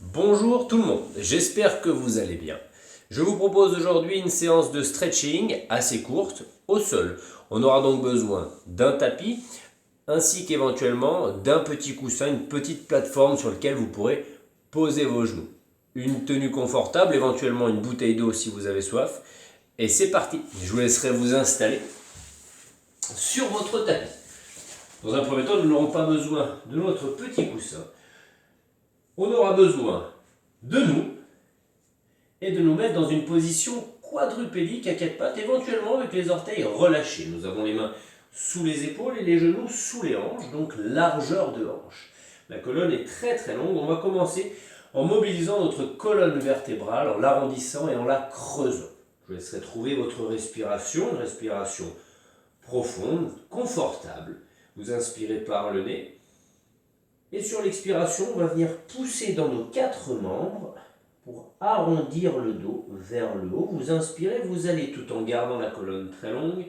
Bonjour tout le monde, j'espère que vous allez bien. Je vous propose aujourd'hui une séance de stretching assez courte au sol. On aura donc besoin d'un tapis ainsi qu'éventuellement d'un petit coussin, une petite plateforme sur laquelle vous pourrez poser vos genoux. Une tenue confortable, éventuellement une bouteille d'eau si vous avez soif. Et c'est parti, je vous laisserai vous installer sur votre tapis. Dans un premier temps, nous n'aurons pas besoin de notre petit coussin. On aura besoin de nous et de nous mettre dans une position quadrupédique à quatre pattes, éventuellement avec les orteils relâchés. Nous avons les mains sous les épaules et les genoux sous les hanches, donc largeur de hanche. La colonne est très très longue. On va commencer en mobilisant notre colonne vertébrale, en l'arrondissant et en la creusant. Je vous laisserai trouver votre respiration, une respiration profonde, confortable. Vous inspirez par le nez. Et sur l'expiration, on va venir pousser dans nos quatre membres pour arrondir le dos vers le haut. Vous inspirez, vous allez tout en gardant la colonne très longue,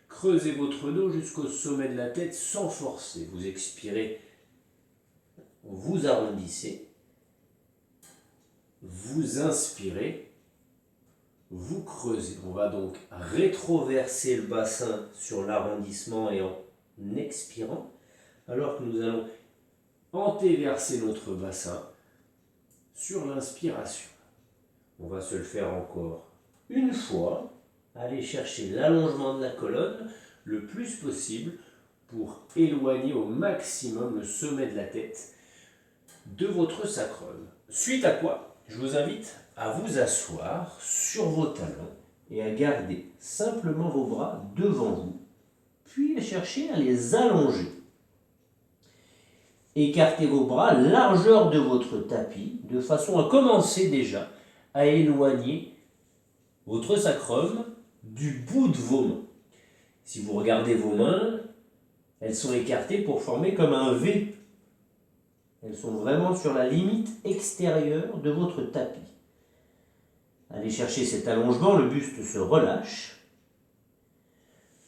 creuser votre dos jusqu'au sommet de la tête sans forcer. Vous expirez, vous arrondissez, vous inspirez, vous creusez. On va donc rétroverser le bassin sur l'arrondissement et en expirant, alors que nous allons antéverser notre bassin sur l'inspiration. On va se le faire encore une fois. Allez chercher l'allongement de la colonne le plus possible pour éloigner au maximum le sommet de la tête de votre sacrum. Suite à quoi, je vous invite à vous asseoir sur vos talons et à garder simplement vos bras devant vous, puis à chercher à les allonger. Écartez vos bras, largeur de votre tapis, de façon à commencer déjà à éloigner votre sacrum du bout de vos mains. Si vous regardez vos mains, elles sont écartées pour former comme un V. Elles sont vraiment sur la limite extérieure de votre tapis. Allez chercher cet allongement, le buste se relâche.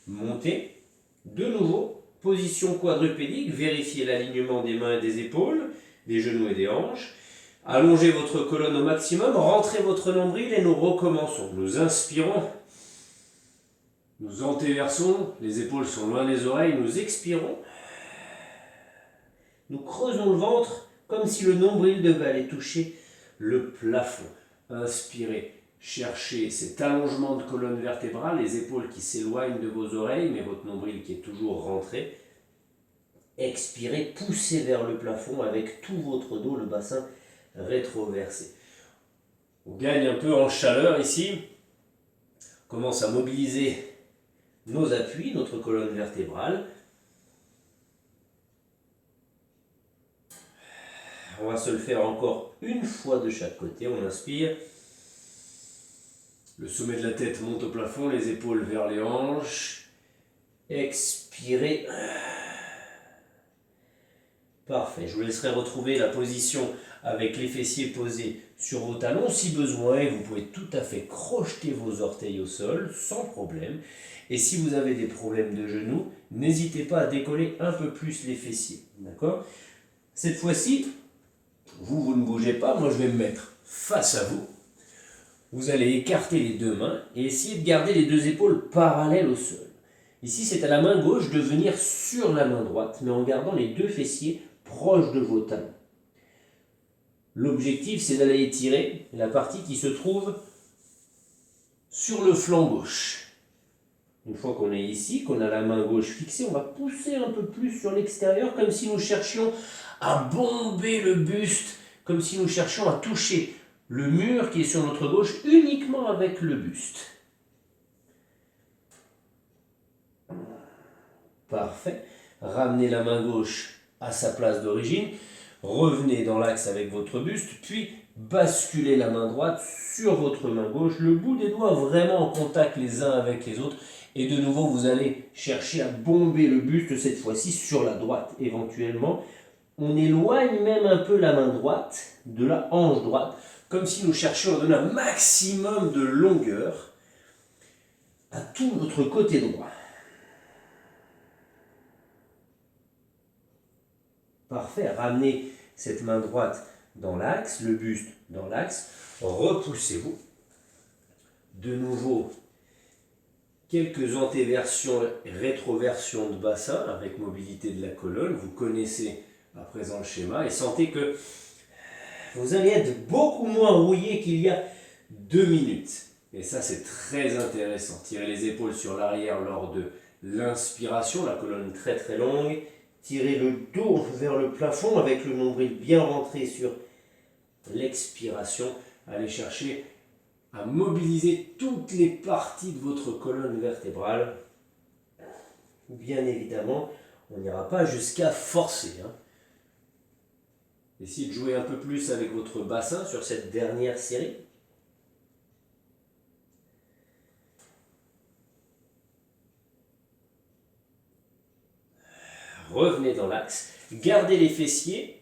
Montez. De nouveau, position quadrupédique, vérifiez l'alignement des mains et des épaules, des genoux et des hanches. Allongez votre colonne au maximum, rentrez votre nombril et nous recommençons. Nous inspirons, nous antéversons, les épaules sont loin des oreilles, nous expirons. Nous creusons le ventre comme si le nombril devait aller toucher le plafond. Inspirez. Cherchez cet allongement de colonne vertébrale, les épaules qui s'éloignent de vos oreilles, mais votre nombril qui est toujours rentré. Expirez, poussez vers le plafond avec tout votre dos, le bassin rétroversé. On gagne un peu en chaleur ici. On commence à mobiliser nos appuis, notre colonne vertébrale. On va se le faire encore une fois de chaque côté. On inspire. Le sommet de la tête monte au plafond, les épaules vers les hanches. Expirez. Parfait. Je vous laisserai retrouver la position avec les fessiers posés sur vos talons. Si besoin, vous pouvez tout à fait crocheter vos orteils au sol sans problème. Et si vous avez des problèmes de genoux, n'hésitez pas à décoller un peu plus les fessiers. D'accord ? Cette fois-ci, vous ne bougez pas. Moi, je vais me mettre face à vous. Vous allez écarter les deux mains et essayer de garder les deux épaules parallèles au sol. Ici, c'est à la main gauche de venir sur la main droite, mais en gardant les deux fessiers proches de vos talons. L'objectif, c'est d'aller étirer la partie qui se trouve sur le flanc gauche. Une fois qu'on est ici, qu'on a la main gauche fixée, on va pousser un peu plus sur l'extérieur, comme si nous cherchions à bomber le buste, comme si nous cherchions à toucher le mur qui est sur notre gauche uniquement avec le buste. Parfait. Ramenez la main gauche à sa place d'origine. Revenez dans l'axe avec votre buste, puis basculez la main droite sur votre main gauche, le bout des doigts vraiment en contact les uns avec les autres. Et de nouveau, vous allez chercher à bomber le buste, cette fois-ci sur la droite éventuellement. On éloigne même un peu la main droite de la hanche droite, comme si nous cherchions à donner un maximum de longueur à tout notre côté droit. Parfait, ramenez cette main droite dans l'axe, le buste dans l'axe. Repoussez-vous. De nouveau, quelques antéversions, rétroversions de bassin avec mobilité de la colonne. Vous connaissez à présent le schéma et sentez que vous allez être beaucoup moins rouillé qu'il y a 2 minutes. Et ça, c'est très intéressant. Tirez les épaules sur l'arrière lors de l'inspiration, la colonne très très longue. Tirez le dos vers le plafond avec le nombril bien rentré sur l'expiration. Allez chercher à mobiliser toutes les parties de votre colonne vertébrale. Bien évidemment, on n'ira pas jusqu'à forcer. Essayez de jouer un peu plus avec votre bassin sur cette dernière série. Revenez dans l'axe, gardez les fessiers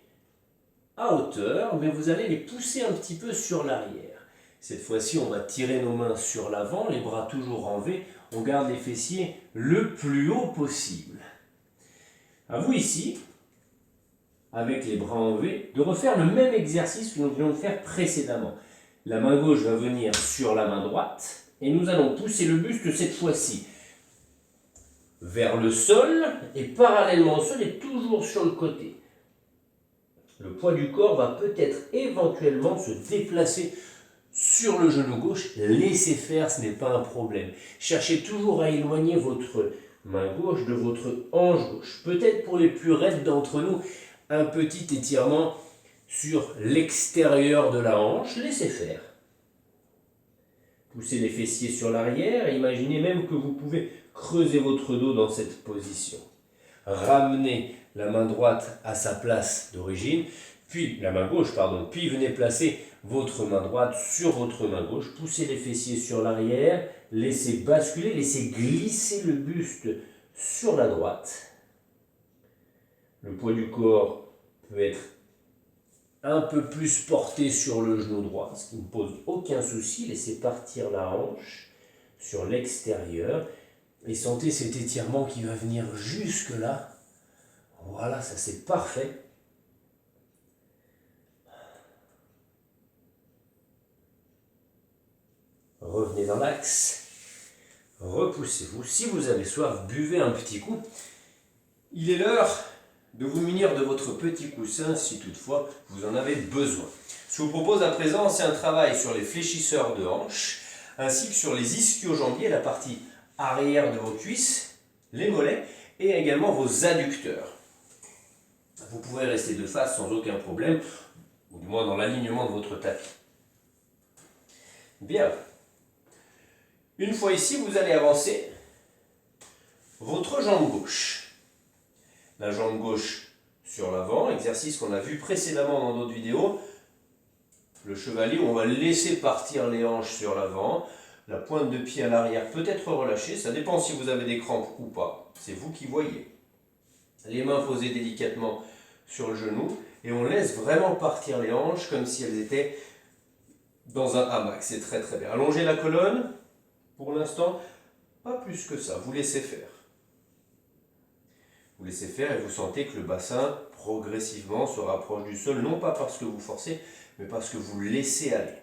à hauteur, mais vous allez les pousser un petit peu sur l'arrière. Cette fois-ci, on va tirer nos mains sur l'avant, les bras toujours en V. On garde les fessiers le plus haut possible. À vous ici, avec les bras en V, de refaire le même exercice que nous venons de faire précédemment. La main gauche va venir sur la main droite et nous allons pousser le buste cette fois-ci vers le sol et parallèlement au sol et toujours sur le côté. Le poids du corps va peut-être éventuellement se déplacer sur le genou gauche. Laissez faire, ce n'est pas un problème. Cherchez toujours à éloigner votre main gauche de votre hanche gauche. Peut-être pour les plus raides d'entre nous, un petit étirement sur l'extérieur de la hanche. Laissez faire. Poussez les fessiers sur l'arrière et imaginez même que vous pouvez creuser votre dos dans cette position. Ramenez la main droite à sa place d'origine, puis la main gauche, puis venez placer votre main droite sur votre main gauche. Poussez les fessiers sur l'arrière, laissez basculer, laissez glisser le buste sur la droite. Le poids du corps peut être un peu plus porté sur le genou droit, ce qui ne pose aucun souci. Laissez partir la hanche sur l'extérieur et sentez cet étirement qui va venir jusque là. Voilà, ça c'est parfait. Revenez dans l'axe, repoussez-vous. Si vous avez soif, buvez un petit coup. Il est l'heure de vous munir de votre petit coussin si toutefois vous en avez besoin. Ce que je vous propose à présent, c'est un travail sur les fléchisseurs de hanches, ainsi que sur les ischio-jambiers, la partie arrière de vos cuisses, les mollets et également vos adducteurs. Vous pouvez rester de face sans aucun problème, ou du moins dans l'alignement de votre tapis. Bien. Une fois ici, vous allez avancer votre jambe gauche. La jambe gauche sur l'avant, exercice qu'on a vu précédemment dans d'autres vidéos. Le chevalier, où on va laisser partir les hanches sur l'avant. La pointe de pied à l'arrière peut être relâchée, ça dépend si vous avez des crampes ou pas. C'est vous qui voyez. Les mains posées délicatement sur le genou et on laisse vraiment partir les hanches comme si elles étaient dans un hamac. C'est très très bien. Allongez la colonne. Pour l'instant, pas plus que ça. Vous laissez faire. Vous laissez faire et vous sentez que le bassin progressivement se rapproche du sol, non pas parce que vous forcez, mais parce que vous laissez aller.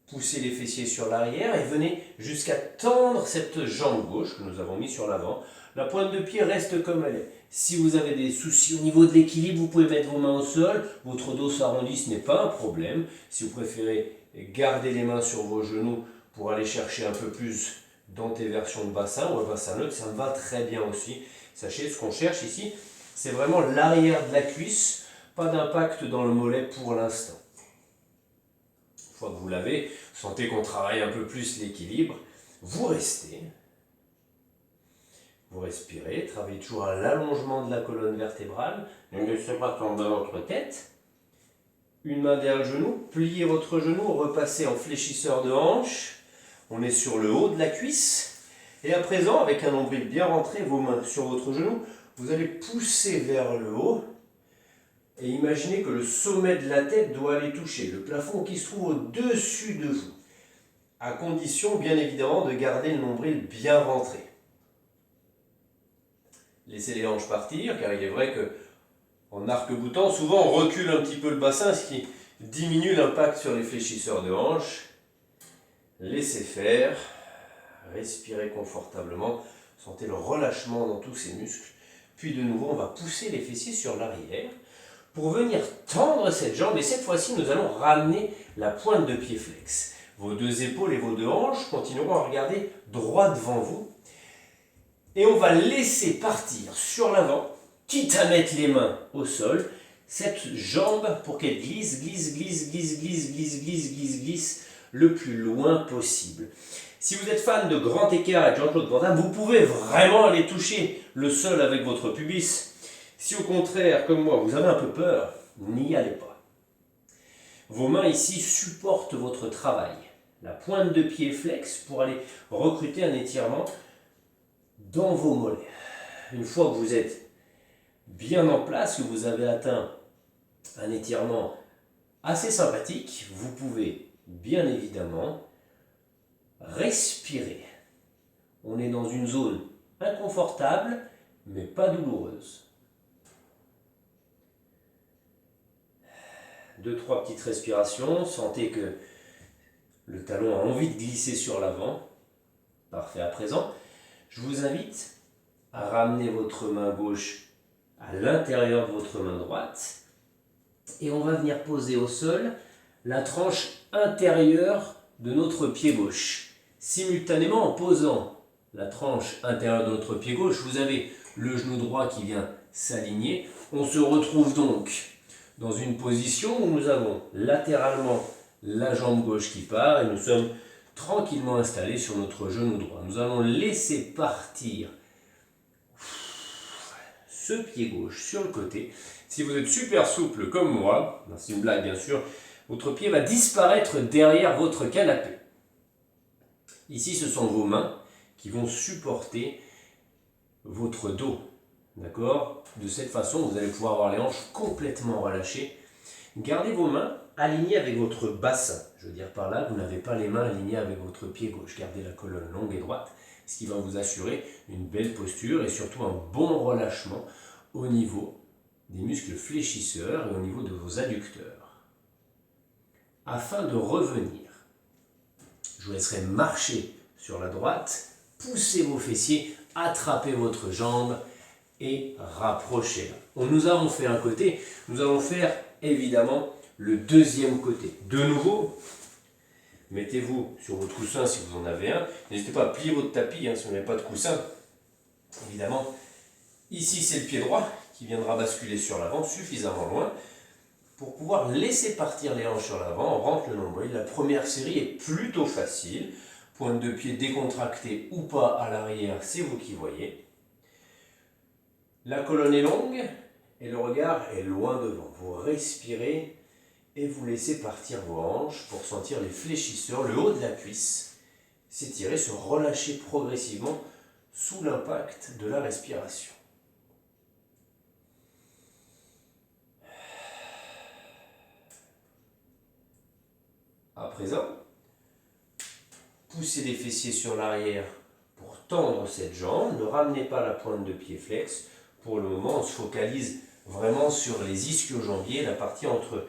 Poussez les fessiers sur l'arrière et venez jusqu'à tendre cette jambe gauche que nous avons mis sur l'avant. La pointe de pied reste comme elle est. Si vous avez des soucis au niveau de l'équilibre, vous pouvez mettre vos mains au sol. Votre dos s'arrondit, ce n'est pas un problème. Si vous préférez garder les mains sur vos genoux pour aller chercher un peu plus d'antéversion de bassin ou un bassin neutre, ça me va très bien aussi. Sachez, ce qu'on cherche ici, c'est vraiment l'arrière de la cuisse, pas d'impact dans le mollet pour l'instant. Une fois que vous l'avez, sentez qu'on travaille un peu plus l'équilibre. Vous restez. Vous respirez, travaillez toujours à l'allongement de la colonne vertébrale. Ne laissez pas tomber votre tête. Une main derrière le genou, pliez votre genou, repassez en fléchisseur de hanche. On est sur le haut de la cuisse. Et à présent, avec un nombril bien rentré, vos mains sur votre genou, vous allez pousser vers le haut. Et imaginez que le sommet de la tête doit aller toucher le plafond qui se trouve au-dessus de vous. À condition, bien évidemment, de garder le nombril bien rentré. Laissez les hanches partir, car il est vrai que En arc-boutant, souvent on recule un petit peu le bassin, ce qui diminue l'impact sur les fléchisseurs de hanches. Laissez faire, respirez confortablement, sentez le relâchement dans tous ces muscles. Puis de nouveau, on va pousser les fessiers sur l'arrière pour venir tendre cette jambe. Et cette fois-ci, nous allons ramener la pointe de pied flex. Vos deux épaules et vos deux hanches continueront à regarder droit devant vous. Et on va laisser partir sur l'avant, quitte à mettre les mains au sol, cette jambe pour qu'elle glisse, glisse, glisse, glisse, glisse, glisse, glisse, glisse, glisse, le plus loin possible. Si vous êtes fan de grand écart avec Jean-Claude Van Damme, vous pouvez vraiment aller toucher le sol avec votre pubis. Si au contraire, comme moi, vous avez un peu peur, n'y allez pas. Vos mains ici supportent votre travail. La pointe de pied flex pour aller recruter un étirement dans vos mollets. Une fois que vous êtes bien en place, que vous avez atteint un étirement assez sympathique, vous pouvez bien évidemment respirer. On est dans une zone inconfortable, mais pas douloureuse. 2-3 petites respirations, sentez que le talon a envie de glisser sur l'avant. Parfait. À présent, je vous invite à ramener votre main gauche à l'intérieur de votre main droite et on va venir poser au sol la tranche intérieure de notre pied gauche. Simultanément, en posant la tranche intérieure de notre pied gauche, vous avez le genou droit qui vient s'aligner. On se retrouve donc dans une position où nous avons latéralement la jambe gauche qui part et nous sommes tranquillement installés sur notre genou droit. Nous allons laisser partir ce pied gauche sur le côté. Si vous êtes super souple comme moi, c'est une blague bien sûr, votre pied va disparaître derrière votre canapé. Ici, ce sont vos mains qui vont supporter votre dos. D'accord? De cette façon, vous allez pouvoir avoir les hanches complètement relâchées. Gardez vos mains alignées avec votre bassin. Je veux dire par là, vous n'avez pas les mains alignées avec votre pied gauche. Gardez la colonne longue et droite, ce qui va vous assurer une belle posture et surtout un bon relâchement au niveau des muscles fléchisseurs et au niveau de vos adducteurs. Afin de revenir, je vous laisserai marcher sur la droite, poussez vos fessiers, attrapez votre jambe et rapprochez-la. Nous avons fait un côté, nous allons faire évidemment le deuxième côté. De nouveau, mettez-vous sur votre coussin si vous en avez un. N'hésitez pas à plier votre tapis si vous n'avez pas de coussin. Évidemment, ici c'est le pied droit qui viendra basculer sur l'avant suffisamment loin pour pouvoir laisser partir les hanches sur l'avant. On rentre le nombril. La première série est plutôt facile. Pointe de pied décontractée ou pas à l'arrière, c'est vous qui voyez. La colonne est longue et le regard est loin devant. Vous respirez et vous laissez partir vos hanches pour sentir les fléchisseurs, le haut de la cuisse s'étirer, se relâcher progressivement sous l'impact de la respiration. À présent, poussez les fessiers sur l'arrière pour tendre cette jambe. Ne ramenez pas la pointe de pied flex. Pour le moment, on se focalise vraiment sur les ischio-jambiers, la partie entre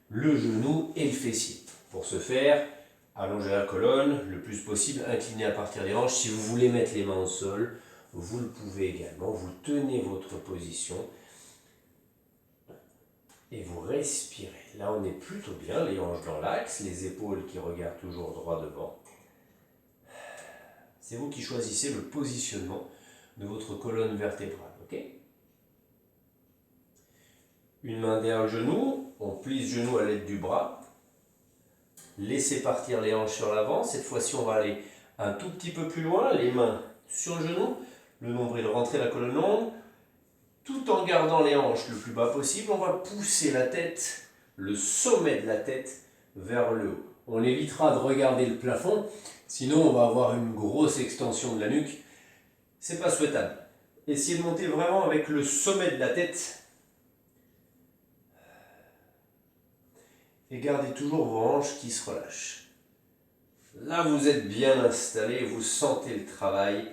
le genou et le fessier. Pour ce faire, allongez la colonne le plus possible, inclinez à partir des hanches. Si vous voulez mettre les mains au sol, vous le pouvez également. Vous tenez votre position et vous respirez. Là, on est plutôt bien, les hanches dans l'axe, les épaules qui regardent toujours droit devant. C'est vous qui choisissez le positionnement de votre colonne vertébrale. Ok ? Une main derrière le genou, on plie ce genou à l'aide du bras. Laissez partir les hanches sur l'avant. Cette fois-ci, on va aller un tout petit peu plus loin, les mains sur le genou, le nombril, rentrer la colonne longue. Tout en gardant les hanches le plus bas possible, on va pousser la tête, le sommet de la tête, vers le haut. On évitera de regarder le plafond, sinon on va avoir une grosse extension de la nuque. C'est pas souhaitable. Essayez de monter vraiment avec le sommet de la tête. Et gardez toujours vos hanches qui se relâchent. Là, vous êtes bien installé, vous sentez le travail.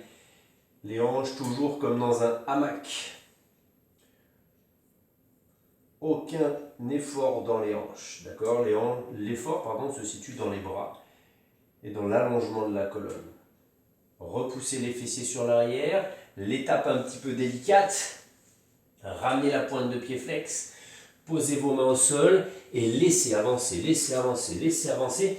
Les hanches toujours comme dans un hamac. aucun effort dans les hanches. D'accord? L'effort se situe dans les bras et dans l'allongement de la colonne. Repoussez les fessiers sur l'arrière. L'étape un petit peu délicate. Ramenez la pointe de pied flex. Posez vos mains au sol et laissez avancer, laissez avancer, laissez avancer.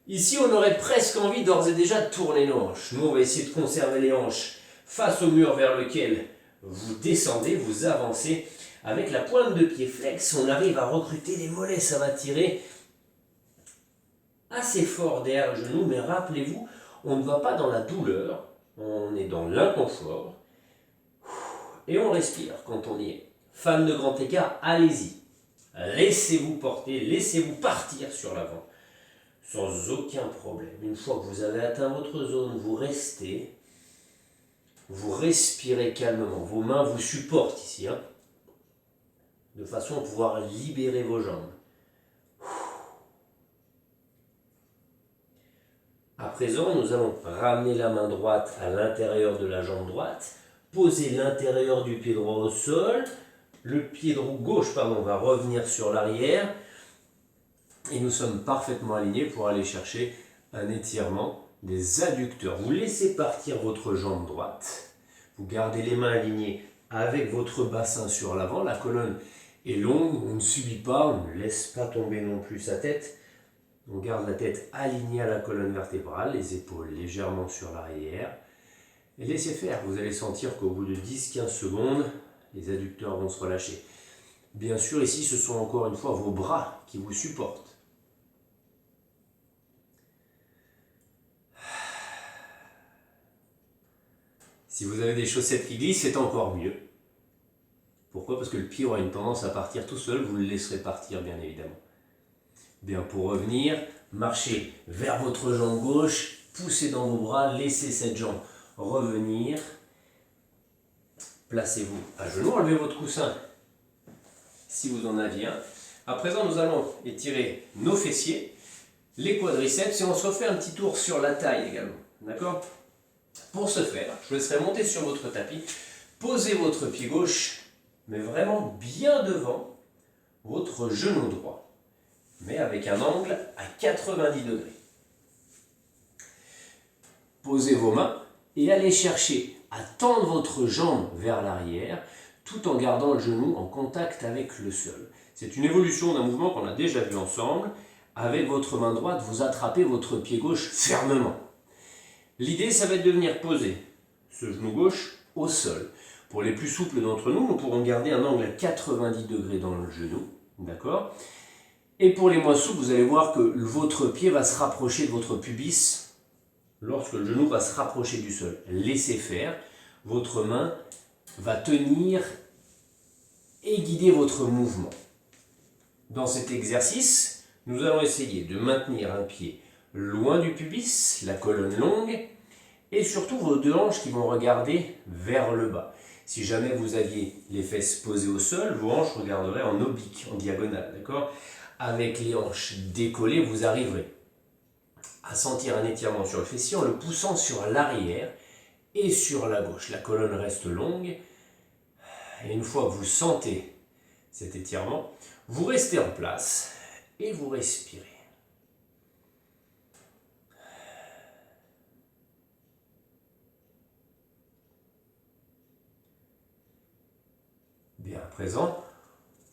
Ici, on aurait presque envie d'ores et déjà de tourner nos hanches. Nous, on va essayer de conserver les hanches face au mur vers lequel vous descendez, vous avancez. Avec la pointe de pied flex, on arrive à recruter les mollets. Ça va tirer assez fort derrière le genou, mais rappelez-vous, on ne va pas dans la douleur, on est dans l'inconfort. Et on respire quand on y est. Fan de grand écart, allez-y. Laissez-vous porter, laissez-vous partir sur l'avant. Sans aucun problème. Une fois que vous avez atteint votre zone, vous restez. Vous respirez calmement. Vos mains vous supportent ici. De façon à pouvoir libérer vos jambes. À présent, nous allons ramener la main droite à l'intérieur de la jambe droite. Poser l'intérieur du pied droit au sol. Le pied gauche va revenir sur l'arrière. Et nous sommes parfaitement alignés pour aller chercher un étirement des adducteurs. Vous laissez partir votre jambe droite. Vous gardez les mains alignées avec votre bassin sur l'avant. La colonne est longue, on ne subit pas, on ne laisse pas tomber non plus sa tête. On garde la tête alignée à la colonne vertébrale, les épaules légèrement sur l'arrière. Et laissez faire, vous allez sentir qu'au bout de 10-15 secondes, les adducteurs vont se relâcher. Bien sûr, ici, ce sont encore une fois vos bras qui vous supportent. Si vous avez des chaussettes qui glissent, c'est encore mieux. Pourquoi? Parce que le pied aura une tendance à partir tout seul, vous le laisserez partir bien évidemment. Bien, pour revenir, marchez vers votre jambe gauche, poussez dans vos bras, laissez cette jambe revenir. Placez-vous à genoux, enlevez votre coussin si vous en aviez un. À présent, nous allons étirer nos fessiers, les quadriceps et on se refait un petit tour sur la taille également. D'accord? Pour ce faire, je vous laisserai monter sur votre tapis, posez votre pied gauche, mais vraiment bien devant votre genou droit, mais avec un angle à 90 degrés. Posez vos mains et allez chercher à tendre votre jambe vers l'arrière, tout en gardant le genou en contact avec le sol. C'est une évolution d'un mouvement qu'on a déjà vu ensemble. Avec votre main droite, vous attrapez votre pied gauche fermement. L'idée, ça va être de venir poser ce genou gauche au sol. Pour les plus souples d'entre nous, nous pourrons garder un angle à 90 degrés dans le genou. D'accord? Et pour les moins souples, vous allez voir que votre pied va se rapprocher de votre pubis lorsque le genou va se rapprocher du sol. Laissez faire. Votre main va tenir et guider votre mouvement. Dans cet exercice, nous allons essayer de maintenir un pied loin du pubis, la colonne longue, et surtout vos deux hanches qui vont regarder vers le bas. Si jamais vous aviez les fesses posées au sol, vos hanches regarderaient en oblique, en diagonale, d'accord? Avec les hanches décollées, vous arriverez à sentir un étirement sur le fessier en le poussant sur l'arrière et sur la gauche. La colonne reste longue, et une fois que vous sentez cet étirement, vous restez en place et vous respirez. Bien, à présent,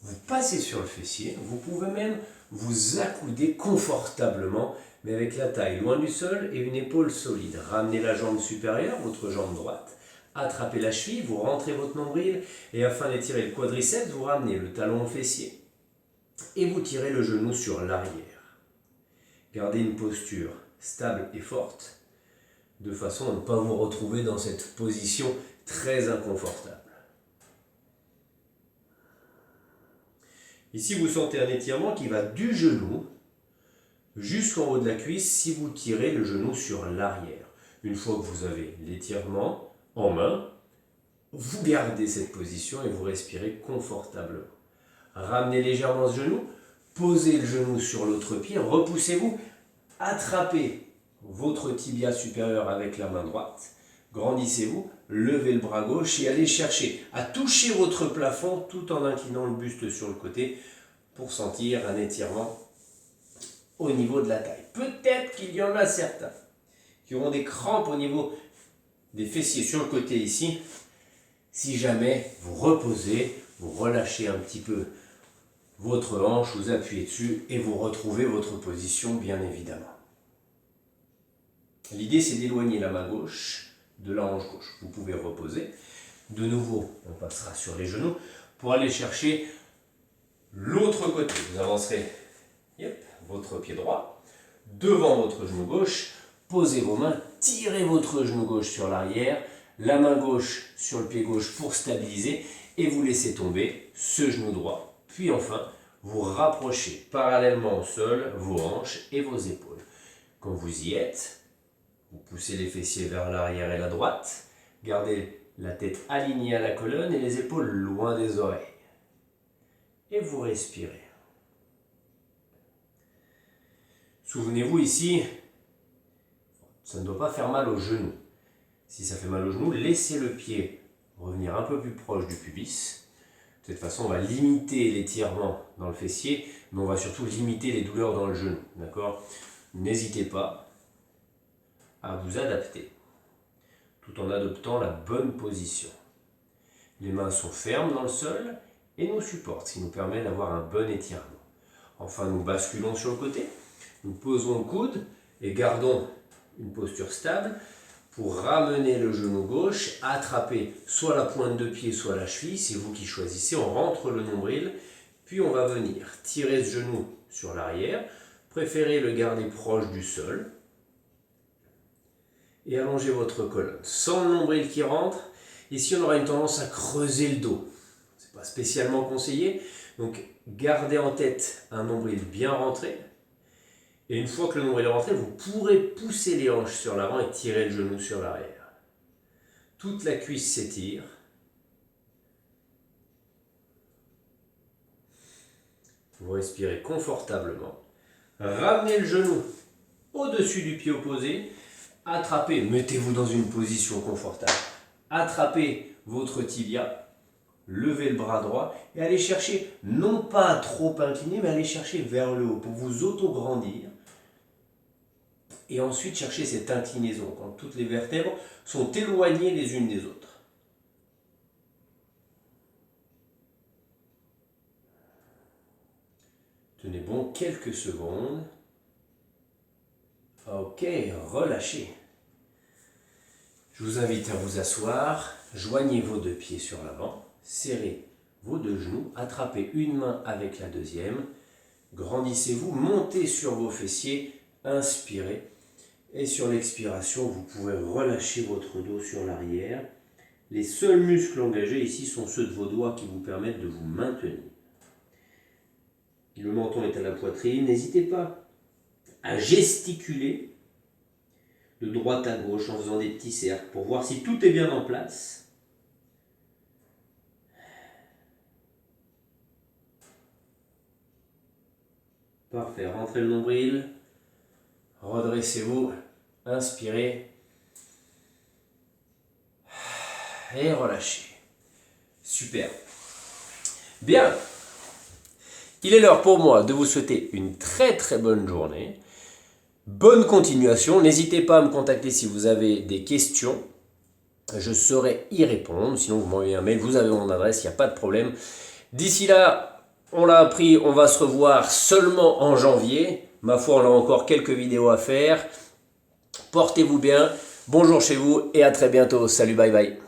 vous passez sur le fessier, vous pouvez même vous accouder confortablement, mais avec la taille loin du sol et une épaule solide. Ramenez la jambe supérieure, votre jambe droite, attrapez la cheville, vous rentrez votre nombril, et afin d'étirer le quadriceps, vous ramenez le talon au fessier, et vous tirez le genou sur l'arrière. Gardez une posture stable et forte, de façon à ne pas vous retrouver dans cette position très inconfortable. Ici, vous sentez un étirement qui va du genou jusqu'en haut de la cuisse si vous tirez le genou sur l'arrière. Une fois que vous avez l'étirement en main, vous gardez cette position et vous respirez confortablement. Ramenez légèrement ce genou, posez le genou sur l'autre pied, repoussez-vous, attrapez votre tibia supérieur avec la main droite, grandissez-vous, levez le bras gauche et allez chercher à toucher votre plafond tout en inclinant le buste sur le côté pour sentir un étirement au niveau de la taille. Peut-être qu'il y en a certains qui auront des crampes au niveau des fessiers sur le côté ici. Si jamais vous reposez, vous relâchez un petit peu votre hanche, vous appuyez dessus et vous retrouvez votre position bien évidemment. L'idée c'est d'éloigner la main gauche de la hanche gauche. Vous pouvez reposer. De nouveau, on passera sur les genoux pour aller chercher l'autre côté. Vous avancerez votre pied droit devant votre genou gauche. Posez vos mains, tirez votre genou gauche sur l'arrière, la main gauche sur le pied gauche pour stabiliser et vous laissez tomber ce genou droit. Puis enfin, vous rapprochez parallèlement au sol vos hanches et vos épaules. Quand vous y êtes, vous poussez les fessiers vers l'arrière et la droite. Gardez la tête alignée à la colonne et les épaules loin des oreilles. Et vous respirez. Souvenez-vous ici, ça ne doit pas faire mal au genou. Si ça fait mal au genou, laissez le pied revenir un peu plus proche du pubis. De cette façon, on va limiter l'étirement dans le fessier, mais on va surtout limiter les douleurs dans le genou. D'accord ? N'hésitez pas à vous adapter, tout en adoptant la bonne position. Les mains sont fermes dans le sol et nous supportent, ce qui nous permet d'avoir un bon étirement. Enfin, nous basculons sur le côté, nous posons le coude et gardons une posture stable pour ramener le genou gauche, attraper soit la pointe de pied, soit la cheville, c'est vous qui choisissez, on rentre le nombril, puis on va venir tirer ce genou sur l'arrière, préférez le garder proche du sol, et allongez votre colonne. Sans le nombril qui rentre, ici on aura une tendance à creuser le dos. Ce n'est pas spécialement conseillé, donc gardez en tête un nombril bien rentré. Et une fois que le nombril est rentré, vous pourrez pousser les hanches sur l'avant et tirer le genou sur l'arrière. Toute la cuisse s'étire. Vous respirez confortablement. Ramenez le genou au-dessus du pied opposé. Attrapez, mettez-vous dans une position confortable. Attrapez votre tibia. Levez le bras droit et allez chercher, non pas trop incliné, mais allez chercher vers le haut pour vous auto-grandir. Et ensuite chercher cette inclinaison quand toutes les vertèbres sont éloignées les unes des autres. Tenez bon quelques secondes. Ok, relâchez. Je vous invite à vous asseoir, joignez vos deux pieds sur l'avant, serrez vos deux genoux, attrapez une main avec la deuxième, grandissez-vous, montez sur vos fessiers, inspirez. Et sur l'expiration, vous pouvez relâcher votre dos sur l'arrière. Les seuls muscles engagés ici sont ceux de vos doigts qui vous permettent de vous maintenir. Le menton est à la poitrine. N'hésitez pas à gesticuler de droite à gauche en faisant des petits cercles pour voir si tout est bien en place. Parfait. Rentrez le nombril. Redressez-vous, inspirez et relâchez. Super. Bien. Il est l'heure pour moi de vous souhaiter une très très bonne journée. Bonne continuation. N'hésitez pas à me contacter si vous avez des questions. Je saurai y répondre. Sinon, vous m'envoyez un mail. Vous avez mon adresse, il n'y a pas de problème. D'ici là, on l'a appris, on va se revoir seulement en janvier. Ma foi, on a encore quelques vidéos à faire. Portez-vous bien. Bonjour chez vous et à très bientôt. Salut, bye bye.